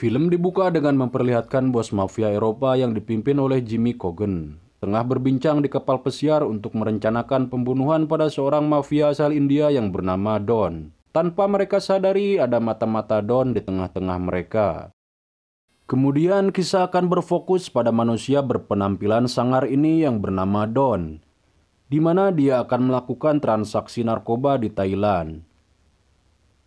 Film dibuka dengan memperlihatkan bos mafia Eropa yang dipimpin oleh Jimmy Coogan tengah berbincang di kapal pesiar untuk merencanakan pembunuhan pada seorang mafia asal India yang bernama Don. Tanpa mereka sadari ada mata-mata Don di tengah-tengah mereka. Kemudian kisah akan berfokus pada manusia berpenampilan sangar ini yang bernama Don, di mana dia akan melakukan transaksi narkoba di Thailand.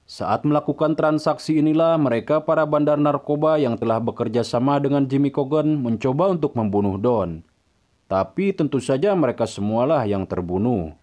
Saat melakukan transaksi inilah mereka para bandar narkoba yang telah bekerja sama dengan Jimmy Coogan mencoba untuk membunuh Don. Tapi tentu saja mereka semualah yang terbunuh.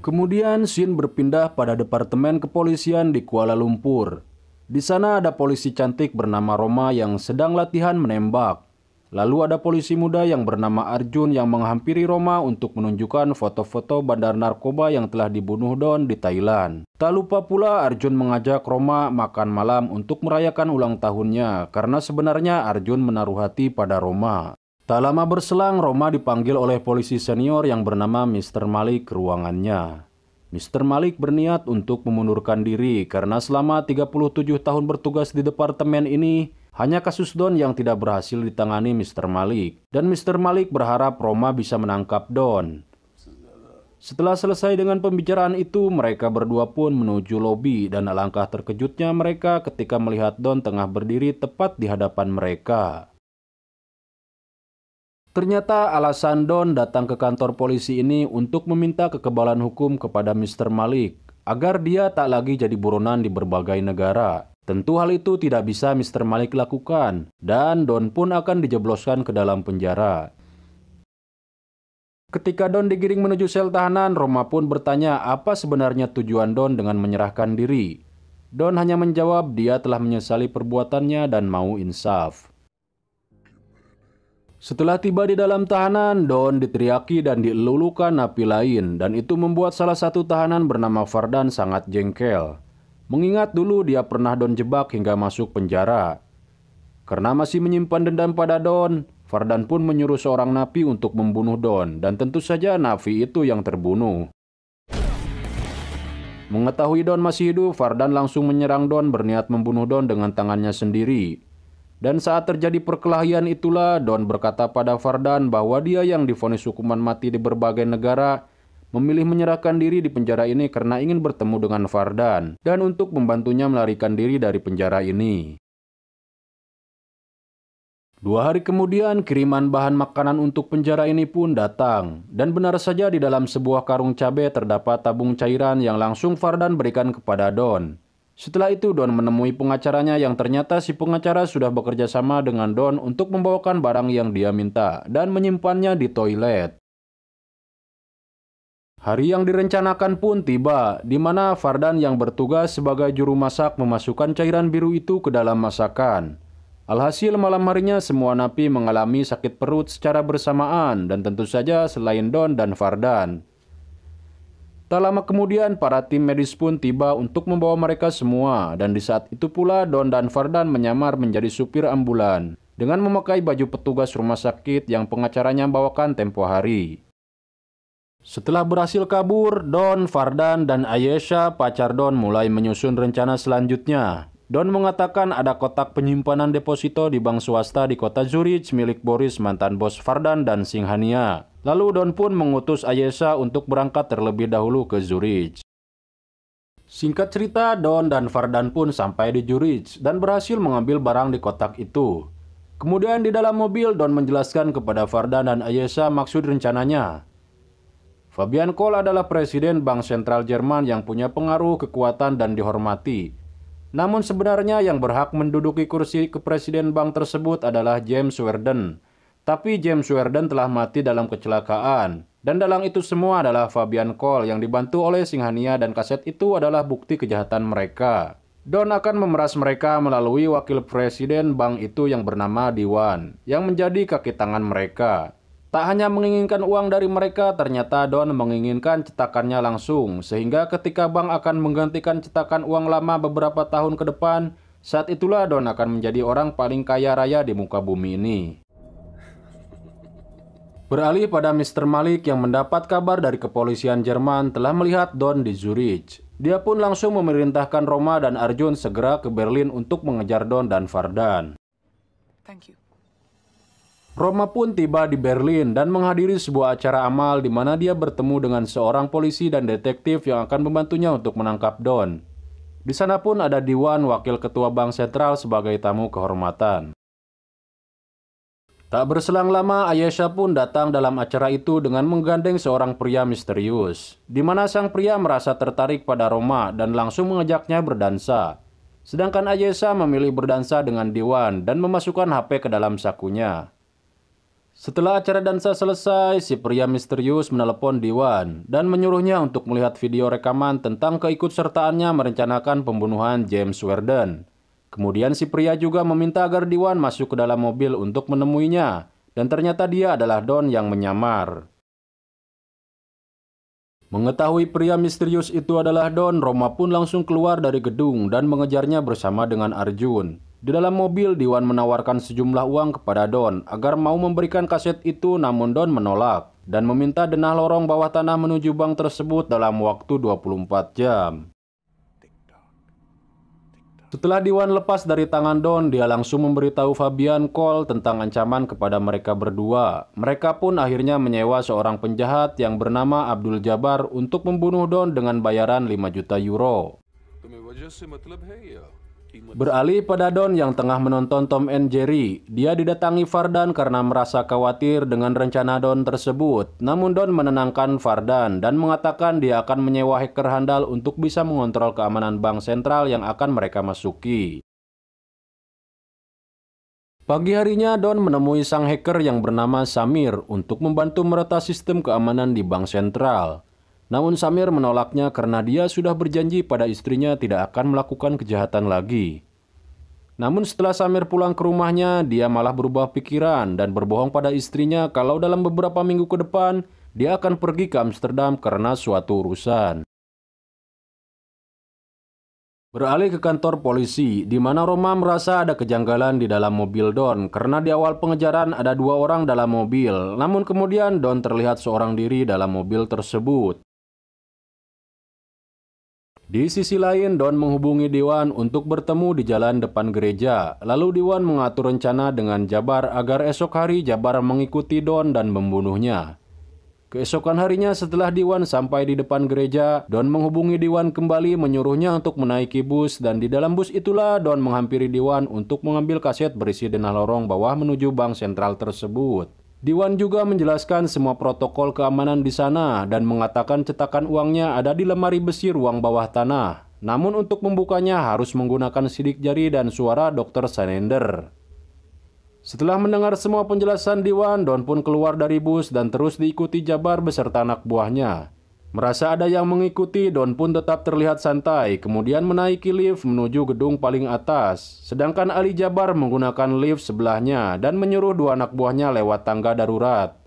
Kemudian scene berpindah pada departemen kepolisian di Kuala Lumpur. Di sana ada polisi cantik bernama Roma yang sedang latihan menembak. Lalu ada polisi muda yang bernama Arjun yang menghampiri Roma untuk menunjukkan foto-foto bandar narkoba yang telah dibunuh Don di Thailand. Tak lupa pula Arjun mengajak Roma makan malam untuk merayakan ulang tahunnya karena sebenarnya Arjun menaruh hati pada Roma. Tak lama berselang Roma dipanggil oleh polisi senior yang bernama Mr. Malik ke ruangannya. Mr. Malik berniat untuk memundurkan diri karena selama 37 tahun bertugas di departemen ini, hanya kasus Don yang tidak berhasil ditangani Mr. Malik. Dan Mr. Malik berharap Roma bisa menangkap Don. Setelah selesai dengan pembicaraan itu, mereka berdua pun menuju lobi dan alangkah terkejutnya mereka ketika melihat Don tengah berdiri tepat di hadapan mereka. Ternyata alasan Don datang ke kantor polisi ini untuk meminta kekebalan hukum kepada Mr. Malik agar dia tak lagi jadi buronan di berbagai negara. Tentu hal itu tidak bisa Mr. Malik lakukan dan Don pun akan dijebloskan ke dalam penjara. Ketika Don digiring menuju sel tahanan, Roma pun bertanya apa sebenarnya tujuan Don dengan menyerahkan diri. Don hanya menjawab dia telah menyesali perbuatannya dan mau insaf. Setelah tiba di dalam tahanan, Don diteriaki dan dielulukan napi lain dan itu membuat salah satu tahanan bernama Fardan sangat jengkel. Mengingat dulu dia pernah Don jebak hingga masuk penjara. Karena masih menyimpan dendam pada Don, Fardan pun menyuruh seorang napi untuk membunuh Don dan tentu saja napi itu yang terbunuh. Mengetahui Don masih hidup, Fardan langsung menyerang Don berniat membunuh Don dengan tangannya sendiri. Dan saat terjadi perkelahian itulah Don berkata pada Fardan bahwa dia yang divonis hukuman mati di berbagai negara memilih menyerahkan diri di penjara ini karena ingin bertemu dengan Fardan dan untuk membantunya melarikan diri dari penjara ini. 2 hari kemudian kiriman bahan makanan untuk penjara ini pun datang dan benar saja di dalam sebuah karung cabai terdapat tabung cairan yang langsung Fardan berikan kepada Don. Setelah itu Don menemui pengacaranya yang ternyata si pengacara sudah bekerja sama dengan Don untuk membawakan barang yang dia minta dan menyimpannya di toilet. Hari yang direncanakan pun tiba, di mana Fardan yang bertugas sebagai juru masak memasukkan cairan biru itu ke dalam masakan. Alhasil malam harinya semua napi mengalami sakit perut secara bersamaan dan tentu saja selain Don dan Fardan. Tak lama kemudian para tim medis pun tiba untuk membawa mereka semua dan di saat itu pula Don dan Fardan menyamar menjadi supir ambulan dengan memakai baju petugas rumah sakit yang pengacaranya bawakan tempo hari. Setelah berhasil kabur, Don, Fardan, dan Ayesha, pacar Don mulai menyusun rencana selanjutnya. Don mengatakan ada kotak penyimpanan deposito di bank swasta di kota Zurich milik Boris mantan bos Fardan dan Singhania. Lalu Don pun mengutus Ayesha untuk berangkat terlebih dahulu ke Zurich. Singkat cerita, Don dan Fardan pun sampai di Zurich dan berhasil mengambil barang di kotak itu. Kemudian di dalam mobil, Don menjelaskan kepada Fardan dan Ayesha maksud rencananya. Fabian Kohl adalah presiden Bank Sentral Jerman yang punya pengaruh, kekuatan, dan dihormati. Namun sebenarnya yang berhak menduduki kursi kepresiden bank tersebut adalah James Werden. Tapi James Werden telah mati dalam kecelakaan. Dan dalam itu semua adalah Fabian Kohl yang dibantu oleh Singhania dan kaset itu adalah bukti kejahatan mereka. Don akan memeras mereka melalui wakil presiden bank itu yang bernama Diwan, yang menjadi kaki tangan mereka. Tak hanya menginginkan uang dari mereka, ternyata Don menginginkan cetakannya langsung, sehingga ketika bank akan menggantikan cetakan uang lama beberapa tahun ke depan, saat itulah Don akan menjadi orang paling kaya raya di muka bumi ini. Beralih pada Mr. Malik yang mendapat kabar dari kepolisian Jerman telah melihat Don di Zurich. Dia pun langsung memerintahkan Roma dan Arjun segera ke Berlin untuk mengejar Don dan Vardan. Thank you. Roma pun tiba di Berlin dan menghadiri sebuah acara amal di mana dia bertemu dengan seorang polisi dan detektif yang akan membantunya untuk menangkap Don. Di sana pun ada Diwan, wakil ketua Bank Sentral, sebagai tamu kehormatan. Tak berselang lama, Ayesha pun datang dalam acara itu dengan menggandeng seorang pria misterius, di mana sang pria merasa tertarik pada Roma dan langsung mengajaknya berdansa. Sedangkan Ayesha memilih berdansa dengan Diwan dan memasukkan HP ke dalam sakunya. Setelah acara dansa selesai, si pria misterius menelepon Diwan dan menyuruhnya untuk melihat video rekaman tentang keikutsertaannya merencanakan pembunuhan James Warden. Kemudian si pria juga meminta agar Diwan masuk ke dalam mobil untuk menemuinya, dan ternyata dia adalah Don yang menyamar. Mengetahui pria misterius itu adalah Don, Roma pun langsung keluar dari gedung dan mengejarnya bersama dengan Arjun. Di dalam mobil, Diwan menawarkan sejumlah uang kepada Don agar mau memberikan kaset itu, namun Don menolak dan meminta denah lorong bawah tanah menuju bank tersebut dalam waktu 24 jam. Setelah Diwan lepas dari tangan Don, dia langsung memberitahu Fabian Cole tentang ancaman kepada mereka berdua. Mereka pun akhirnya menyewa seorang penjahat yang bernama Abdul Jabbar untuk membunuh Don dengan bayaran 5 juta euro. Beralih pada Don yang tengah menonton Tom and Jerry, dia didatangi Vardan karena merasa khawatir dengan rencana Don tersebut. Namun Don menenangkan Vardan dan mengatakan dia akan menyewa hacker handal untuk bisa mengontrol keamanan bank sentral yang akan mereka masuki. Pagi harinya Don menemui sang hacker yang bernama Samir untuk membantu meretas sistem keamanan di bank sentral. Namun Samir menolaknya karena dia sudah berjanji pada istrinya tidak akan melakukan kejahatan lagi. Namun setelah Samir pulang ke rumahnya, dia malah berubah pikiran dan berbohong pada istrinya kalau dalam beberapa minggu ke depan dia akan pergi ke Amsterdam karena suatu urusan. Beralih ke kantor polisi, di mana Roma merasa ada kejanggalan di dalam mobil Don karena di awal pengejaran ada 2 orang dalam mobil, namun kemudian Don terlihat seorang diri dalam mobil tersebut. Di sisi lain, Don menghubungi Diwan untuk bertemu di jalan depan gereja. Lalu Diwan mengatur rencana dengan Jabbar agar esok hari Jabbar mengikuti Don dan membunuhnya. Keesokan harinya setelah Diwan sampai di depan gereja, Don menghubungi Diwan kembali menyuruhnya untuk menaiki bus, dan di dalam bus itulah Don menghampiri Diwan untuk mengambil kaset berisi denah lorong bawah menuju bank sentral tersebut. Diwan juga menjelaskan semua protokol keamanan di sana dan mengatakan cetakan uangnya ada di lemari besi ruang bawah tanah. Namun untuk membukanya harus menggunakan sidik jari dan suara Dr. Sanender. Setelah mendengar semua penjelasan Diwan, Don pun keluar dari bus dan terus diikuti Jabbar beserta anak buahnya. Merasa ada yang mengikuti, Don pun tetap terlihat santai, kemudian menaiki lift menuju gedung paling atas. Sedangkan Ali Jabbar menggunakan lift sebelahnya dan menyuruh 2 anak buahnya lewat tangga darurat.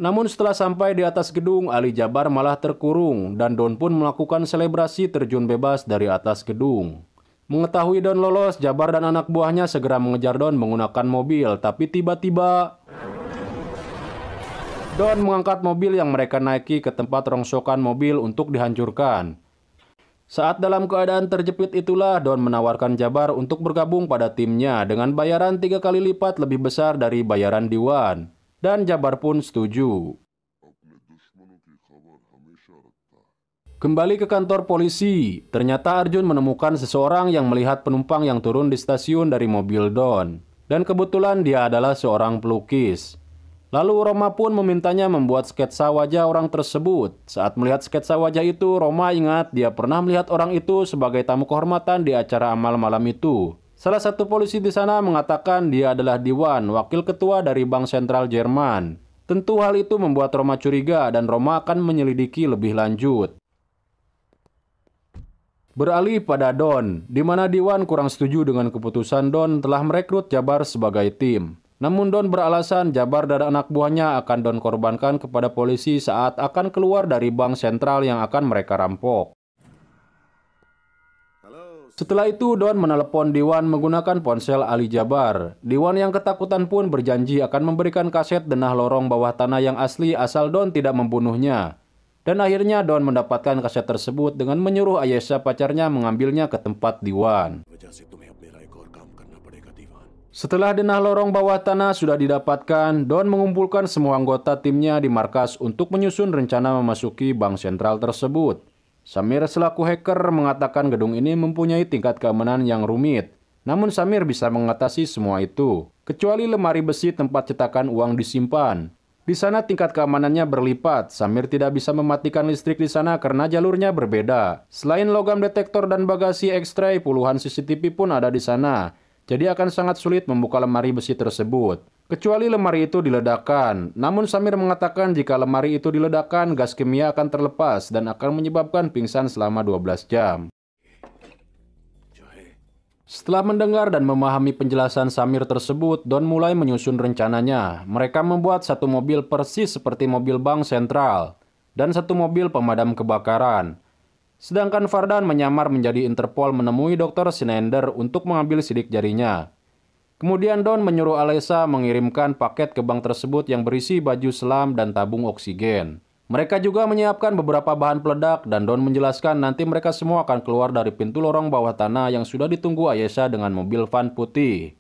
Namun setelah sampai di atas gedung, Ali Jabbar malah terkurung dan Don pun melakukan selebrasi terjun bebas dari atas gedung. Mengetahui Don lolos, Jabbar dan anak buahnya segera mengejar Don menggunakan mobil, tapi tiba-tiba Don mengangkat mobil yang mereka naiki ke tempat rongsokan mobil untuk dihancurkan. Saat dalam keadaan terjepit itulah Don menawarkan Jabbar untuk bergabung pada timnya dengan bayaran 3 kali lipat lebih besar dari bayaran Diwan. Dan Jabbar pun setuju. Kembali ke kantor polisi, ternyata Arjun menemukan seseorang yang melihat penumpang yang turun di stasiun dari mobil Don. Dan kebetulan dia adalah seorang pelukis. Lalu Roma pun memintanya membuat sketsa wajah orang tersebut. Saat melihat sketsa wajah itu, Roma ingat dia pernah melihat orang itu sebagai tamu kehormatan di acara amal malam itu. Salah satu polisi di sana mengatakan dia adalah Diwan, wakil ketua dari Bank Sentral Jerman. Tentu hal itu membuat Roma curiga dan Roma akan menyelidiki lebih lanjut. Beralih pada Don, di mana Diwan kurang setuju dengan keputusan Don telah merekrut Jabbar sebagai tim. Namun Don beralasan Jabbar dan anak buahnya akan Don korbankan kepada polisi saat akan keluar dari bank sentral yang akan mereka rampok. Setelah itu Don menelepon Diwan menggunakan ponsel Ali Jabbar. Diwan yang ketakutan pun berjanji akan memberikan kaset denah lorong bawah tanah yang asli asal Don tidak membunuhnya. Dan akhirnya Don mendapatkan kaset tersebut dengan menyuruh Ayesha pacarnya mengambilnya ke tempat Diwan. Setelah denah lorong bawah tanah sudah didapatkan, Don mengumpulkan semua anggota timnya di markas untuk menyusun rencana memasuki bank sentral tersebut. Samir selaku hacker mengatakan gedung ini mempunyai tingkat keamanan yang rumit. Namun Samir bisa mengatasi semua itu, kecuali lemari besi tempat cetakan uang disimpan. Di sana tingkat keamanannya berlipat. Samir tidak bisa mematikan listrik di sana karena jalurnya berbeda. Selain logam detektor dan bagasi X-ray, puluhan CCTV pun ada di sana. Jadi akan sangat sulit membuka lemari besi tersebut. Kecuali lemari itu diledakkan. Namun Samir mengatakan jika lemari itu diledakkan, gas kimia akan terlepas dan akan menyebabkan pingsan selama 12 jam. Setelah mendengar dan memahami penjelasan Samir tersebut, Don mulai menyusun rencananya. Mereka membuat satu mobil persis seperti mobil bank sentral dan satu mobil pemadam kebakaran. Sedangkan Fardan menyamar menjadi Interpol menemui Dr. Schneider untuk mengambil sidik jarinya. Kemudian Don menyuruh Alessa mengirimkan paket ke bank tersebut yang berisi baju selam dan tabung oksigen. Mereka juga menyiapkan beberapa bahan peledak dan Don menjelaskan nanti mereka semua akan keluar dari pintu lorong bawah tanah yang sudah ditunggu Ayesha dengan mobil van putih.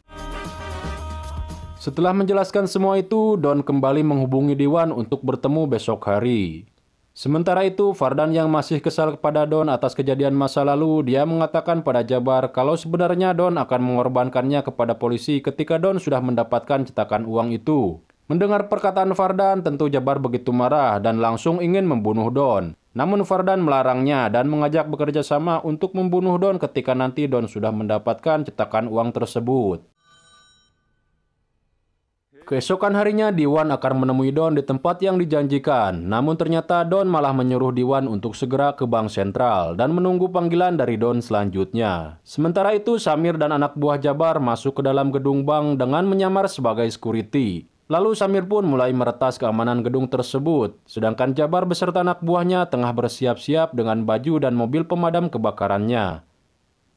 Setelah menjelaskan semua itu, Don kembali menghubungi Diwan untuk bertemu besok hari. Sementara itu, Fardan yang masih kesal kepada Don atas kejadian masa lalu, dia mengatakan pada Jabar kalau sebenarnya Don akan mengorbankannya kepada polisi ketika Don sudah mendapatkan cetakan uang itu. Mendengar perkataan Fardan, tentu Jabar begitu marah dan langsung ingin membunuh Don. Namun Fardan melarangnya dan mengajak bekerja sama untuk membunuh Don ketika nanti Don sudah mendapatkan cetakan uang tersebut. Keesokan harinya Diwan akan menemui Don di tempat yang dijanjikan. Namun ternyata Don malah menyuruh Diwan untuk segera ke bank sentral dan menunggu panggilan dari Don selanjutnya. Sementara itu Samir dan anak buah Jabar masuk ke dalam gedung bank dengan menyamar sebagai security. Lalu Samir pun mulai meretas keamanan gedung tersebut. Sedangkan Jabar beserta anak buahnya tengah bersiap-siap dengan baju dan mobil pemadam kebakarannya.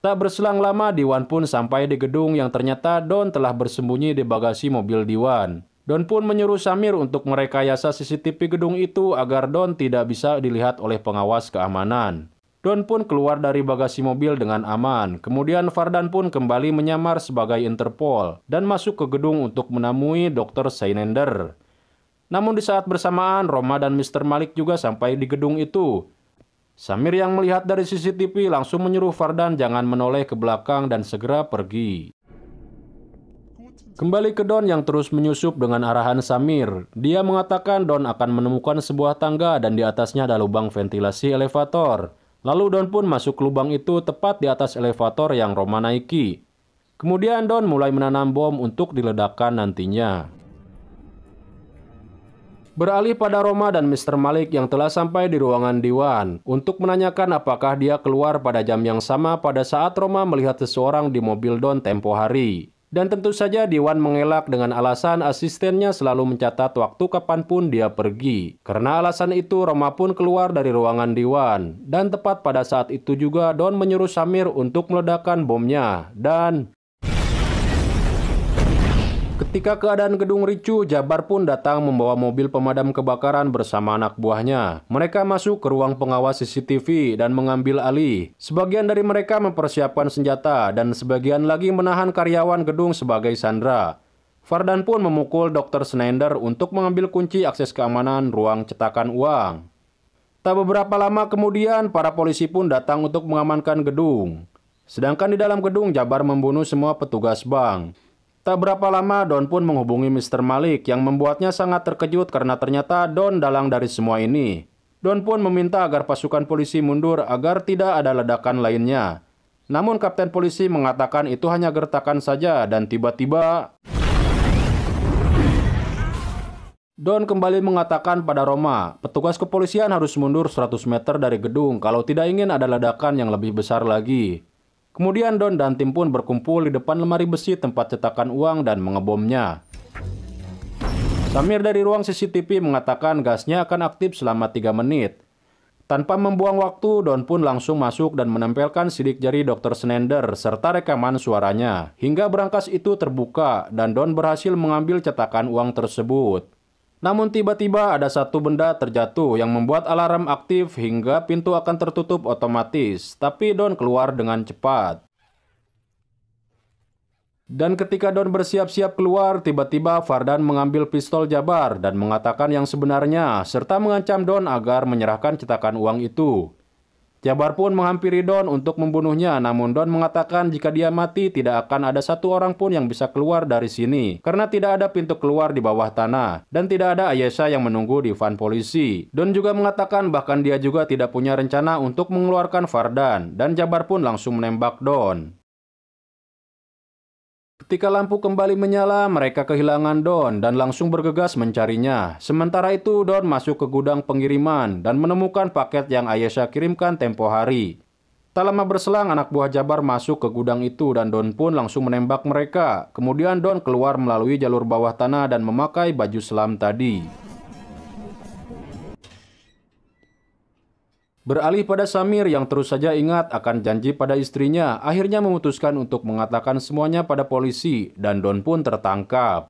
Tak berselang lama, Diwan pun sampai di gedung yang ternyata Don telah bersembunyi di bagasi mobil Diwan. Don pun menyuruh Samir untuk merekayasa CCTV gedung itu agar Don tidak bisa dilihat oleh pengawas keamanan. Don pun keluar dari bagasi mobil dengan aman. Kemudian Fardan pun kembali menyamar sebagai Interpol dan masuk ke gedung untuk menemui Dr. Schneider. Namun di saat bersamaan, Roma dan Mr. Malik juga sampai di gedung itu. Samir yang melihat dari CCTV langsung menyuruh Fardan jangan menoleh ke belakang dan segera pergi. Kembali ke Don yang terus menyusup dengan arahan Samir. Dia mengatakan Don akan menemukan sebuah tangga dan di atasnya ada lubang ventilasi elevator. Lalu Don pun masuk ke lubang itu tepat di atas elevator yang Roma naiki. Kemudian Don mulai menanam bom untuk diledakkan nantinya. Beralih pada Roma dan Mr. Malik yang telah sampai di ruangan Diwan untuk menanyakan apakah dia keluar pada jam yang sama pada saat Roma melihat seseorang di mobil Don tempo hari. Dan tentu saja Diwan mengelak dengan alasan asistennya selalu mencatat waktu kapanpun dia pergi. Karena alasan itu Roma pun keluar dari ruangan Diwan. Dan tepat pada saat itu juga Don menyuruh Samir untuk meledakkan bomnya. Dan ketika keadaan gedung ricuh, Jabar pun datang membawa mobil pemadam kebakaran bersama anak buahnya. Mereka masuk ke ruang pengawas CCTV dan mengambil alih. Sebagian dari mereka mempersiapkan senjata dan sebagian lagi menahan karyawan gedung sebagai sandera. Fardan pun memukul Dr. Schneider untuk mengambil kunci akses keamanan ruang cetakan uang. Tak beberapa lama kemudian, para polisi pun datang untuk mengamankan gedung. Sedangkan di dalam gedung, Jabar membunuh semua petugas bank. Tak berapa lama Don pun menghubungi Mr. Malik yang membuatnya sangat terkejut karena ternyata Don dalang dari semua ini. Don pun meminta agar pasukan polisi mundur agar tidak ada ledakan lainnya. Namun Kapten Polisi mengatakan itu hanya gertakan saja dan tiba-tiba Don kembali mengatakan pada Roma, petugas kepolisian harus mundur 100 meter dari gedung kalau tidak ingin ada ledakan yang lebih besar lagi. Kemudian Don dan tim pun berkumpul di depan lemari besi tempat cetakan uang dan mengebomnya. Samir dari ruang CCTV mengatakan gasnya akan aktif selama 3 menit. Tanpa membuang waktu, Don pun langsung masuk dan menempelkan sidik jari Dr. Schneider serta rekaman suaranya. Hingga brankas itu terbuka dan Don berhasil mengambil cetakan uang tersebut. Namun tiba-tiba ada satu benda terjatuh yang membuat alarm aktif hingga pintu akan tertutup otomatis, tapi Don keluar dengan cepat. Dan ketika Don bersiap-siap keluar, tiba-tiba Vardan mengambil pistol Jabar dan mengatakan yang sebenarnya, serta mengancam Don agar menyerahkan cetakan uang itu. Jabar pun menghampiri Don untuk membunuhnya, namun Don mengatakan jika dia mati tidak akan ada satu orang pun yang bisa keluar dari sini, karena tidak ada pintu keluar di bawah tanah, dan tidak ada Ayesha yang menunggu di van polisi. Don juga mengatakan bahkan dia juga tidak punya rencana untuk mengeluarkan Vardan, dan Jabar pun langsung menembak Don. Ketika lampu kembali menyala, mereka kehilangan Don dan langsung bergegas mencarinya. Sementara itu, Don masuk ke gudang pengiriman dan menemukan paket yang Ayesha kirimkan tempo hari. Tak lama berselang, anak buah Jabar masuk ke gudang itu dan Don pun langsung menembak mereka. Kemudian Don keluar melalui jalur bawah tanah dan memakai baju selam tadi. Beralih pada Samir yang terus saja ingat akan janji pada istrinya, akhirnya memutuskan untuk mengatakan semuanya pada polisi dan Don pun tertangkap.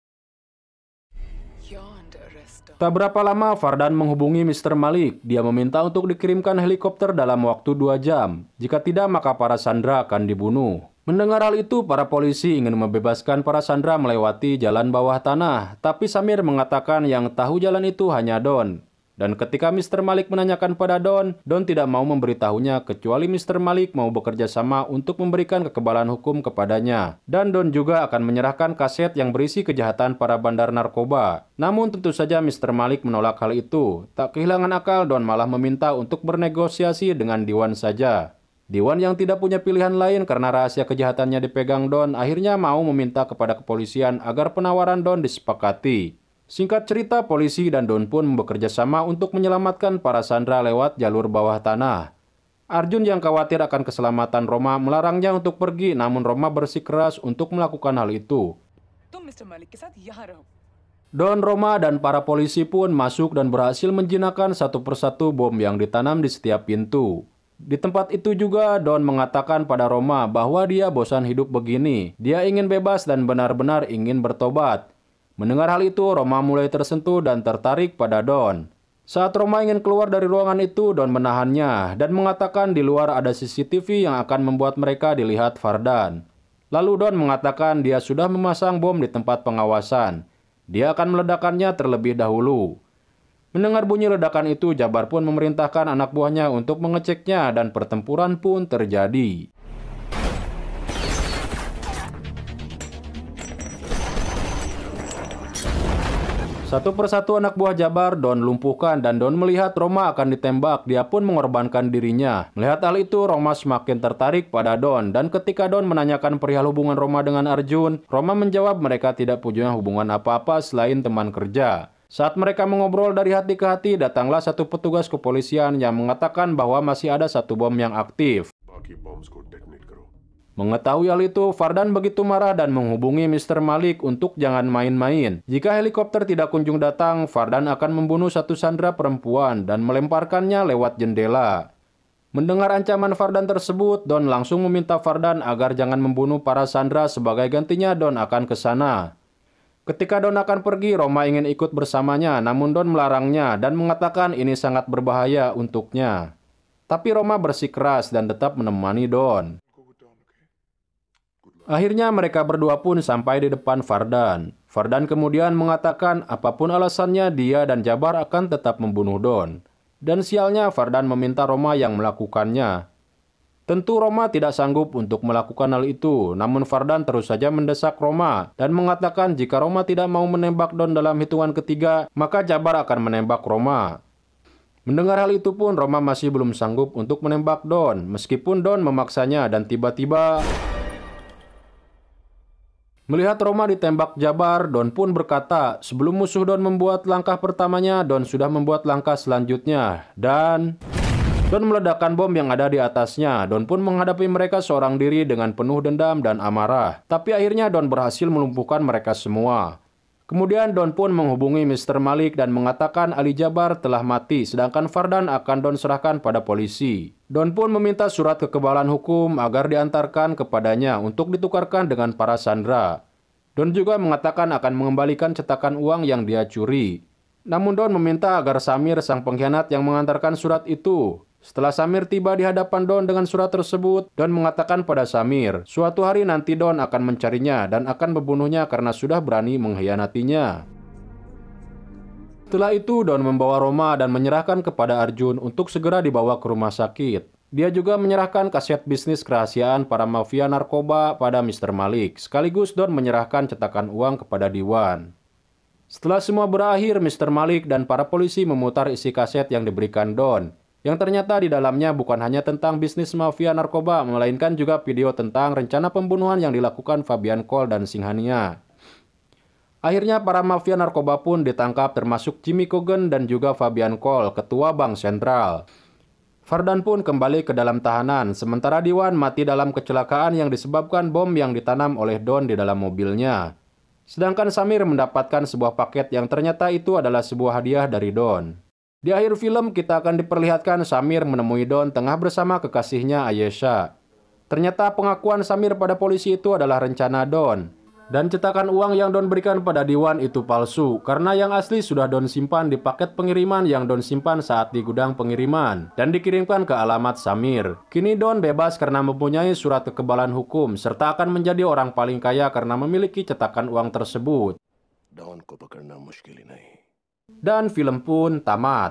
Tak berapa lama Vardan menghubungi Mr. Malik. Dia meminta untuk dikirimkan helikopter dalam waktu 2 jam. Jika tidak maka para sandera akan dibunuh. Mendengar hal itu, para polisi ingin membebaskan para sandera melewati jalan bawah tanah. Tapi Samir mengatakan yang tahu jalan itu hanya Don. Dan ketika Mr. Malik menanyakan pada Don, Don tidak mau memberitahunya kecuali Mr. Malik mau bekerja sama untuk memberikan kekebalan hukum kepadanya. Dan Don juga akan menyerahkan kaset yang berisi kejahatan para bandar narkoba. Namun tentu saja Mr. Malik menolak hal itu. Tak kehilangan akal, Don malah meminta untuk bernegosiasi dengan Diwan saja. Diwan yang tidak punya pilihan lain karena rahasia kejahatannya dipegang Don, akhirnya mau meminta kepada kepolisian agar penawaran Don disepakati. Singkat cerita, polisi dan Don pun bekerja sama untuk menyelamatkan para sandera lewat jalur bawah tanah. Arjun yang khawatir akan keselamatan Roma melarangnya untuk pergi, namun Roma bersikeras untuk melakukan hal itu. Don, Roma, dan para polisi pun masuk dan berhasil menjinakkan satu persatu bom yang ditanam di setiap pintu. Di tempat itu juga Don mengatakan pada Roma bahwa dia bosan hidup begini. Dia ingin bebas dan benar-benar ingin bertobat. Mendengar hal itu, Roma mulai tersentuh dan tertarik pada Don. Saat Roma ingin keluar dari ruangan itu, Don menahannya dan mengatakan di luar ada CCTV yang akan membuat mereka dilihat Vardan. Lalu Don mengatakan dia sudah memasang bom di tempat pengawasan. Dia akan meledakkannya terlebih dahulu. Mendengar bunyi ledakan itu, Jabar pun memerintahkan anak buahnya untuk mengeceknya dan pertempuran pun terjadi. Satu persatu anak buah Jabar Don lumpuhkan dan Don melihat Roma akan ditembak, dia pun mengorbankan dirinya. Melihat hal itu, Roma semakin tertarik pada Don dan ketika Don menanyakan perihal hubungan Roma dengan Arjun, Roma menjawab mereka tidak punya hubungan apa-apa selain teman kerja. Saat mereka mengobrol dari hati ke hati, datanglah satu petugas kepolisian yang mengatakan bahwa masih ada satu bom yang aktif. Mengetahui hal itu, Vardan begitu marah dan menghubungi Mr. Malik untuk jangan main-main. Jika helikopter tidak kunjung datang, Vardan akan membunuh satu sandera perempuan dan melemparkannya lewat jendela. Mendengar ancaman Vardan tersebut, Don langsung meminta Vardan agar jangan membunuh para sandera, sebagai gantinya Don akan ke sana. Ketika Don akan pergi, Roma ingin ikut bersamanya, namun Don melarangnya dan mengatakan ini sangat berbahaya untuknya. Tapi Roma bersikeras dan tetap menemani Don. Akhirnya mereka berdua pun sampai di depan Vardan. Vardan kemudian mengatakan apapun alasannya dia dan Jabar akan tetap membunuh Don. Dan sialnya Vardan meminta Roma yang melakukannya. Tentu Roma tidak sanggup untuk melakukan hal itu, namun Vardan terus saja mendesak Roma dan mengatakan jika Roma tidak mau menembak Don dalam hitungan ketiga, maka Jabar akan menembak Roma. Mendengar hal itu pun Roma masih belum sanggup untuk menembak Don, meskipun Don memaksanya dan tiba-tiba... Melihat Roma ditembak Jabar, Don pun berkata, sebelum musuh Don membuat langkah pertamanya, Don sudah membuat langkah selanjutnya. Dan Don meledakkan bom yang ada di atasnya. Don pun menghadapi mereka seorang diri dengan penuh dendam dan amarah. Tapi akhirnya Don berhasil melumpuhkan mereka semua. Kemudian Don pun menghubungi Mr. Malik dan mengatakan Ali Jabar telah mati, sedangkan Vardan akan Don serahkan pada polisi. Don pun meminta surat kekebalan hukum agar diantarkan kepadanya untuk ditukarkan dengan para sandera. Don juga mengatakan akan mengembalikan cetakan uang yang dia curi. Namun Don meminta agar Samir sang pengkhianat yang mengantarkan surat itu. Setelah Samir tiba di hadapan Don dengan surat tersebut, Don mengatakan pada Samir, suatu hari nanti Don akan mencarinya dan akan membunuhnya karena sudah berani mengkhianatinya. Setelah itu Don membawa Roma dan menyerahkan kepada Arjun untuk segera dibawa ke rumah sakit. Dia juga menyerahkan kaset bisnis kerahasiaan para mafia narkoba pada Mr. Malik. Sekaligus Don menyerahkan cetakan uang kepada Diwan. Setelah semua berakhir, Mr. Malik dan para polisi memutar isi kaset yang diberikan Don. Yang ternyata di dalamnya bukan hanya tentang bisnis mafia narkoba, melainkan juga video tentang rencana pembunuhan yang dilakukan Fabian Cole dan Singhania. Akhirnya para mafia narkoba pun ditangkap termasuk Jimmy Coogan dan juga Fabian Cole, ketua Bank Sentral. Fardan pun kembali ke dalam tahanan, sementara Diwan mati dalam kecelakaan yang disebabkan bom yang ditanam oleh Don di dalam mobilnya. Sedangkan Samir mendapatkan sebuah paket yang ternyata itu adalah sebuah hadiah dari Don. Di akhir film kita akan diperlihatkan Samir menemui Don tengah bersama kekasihnya Ayesha. Ternyata pengakuan Samir pada polisi itu adalah rencana Don. Dan cetakan uang yang Don berikan pada Diwan itu palsu, karena yang asli sudah Don simpan di paket pengiriman yang Don simpan saat di gudang pengiriman, dan dikirimkan ke alamat Samir. Kini Don bebas karena mempunyai surat kekebalan hukum, serta akan menjadi orang paling kaya karena memiliki cetakan uang tersebut. Dan film pun tamat.